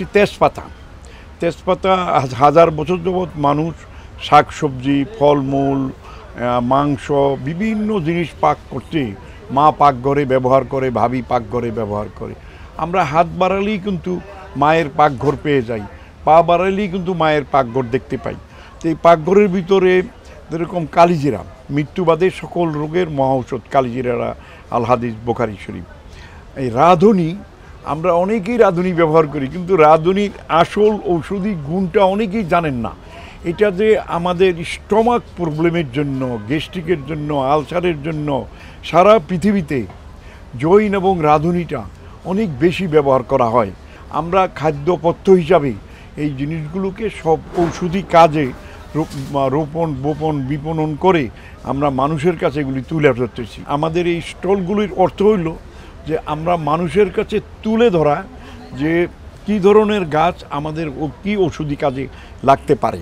একটি তেজপাতা। তেজপাতা হাজার বছর যাবৎ মানুষ শাকসবজি, ফলমূল, মাংস বিভিন্ন জিনিস পাক করতে মা পাকঘরে ব্যবহার করে, ভাবি পাকঘরে ব্যবহার করে। আমরা হাত বাড়ালেই কিন্তু মায়ের পাকঘর পেয়ে যাই, পা বাড়ালেই কিন্তু মায়ের পাকঘর দেখতে পাই। তো এই পাকঘরের ভিতরে যেরকম কালিজিরা, মৃত্যুবাদে সকল রোগের মহাঔষধ কালিজিরা, আল হাদিস বুখারী শরীফ। এই রাঁধুনি, আমরা অনেকেই রাঁধুনি ব্যবহার করি, কিন্তু রাঁধুনির আসল ঔষধি গুণটা অনেকেই জানেন না। এটা যে আমাদের স্টমাক প্রবলেমের জন্য, গ্যাস্ট্রিকের জন্য, আলসারের জন্য সারা পৃথিবীতে জৈন এবং রাঁধুনিটা অনেক বেশি ব্যবহার করা হয়। আমরা খাদ্যপথ্য হিসাবে এই জিনিসগুলোকে সব ঔষধি কাজে রোপণ বিপণন করে আমরা মানুষের কাছে এগুলি তুলে ধরতেছি। আমাদের এই স্টলগুলির অর্থ হইল যে আমরা মানুষের কাছে তুলে ধরা যে কী ধরনের গাছ আমাদের কী ঔষধি কাজে লাগতে পারে।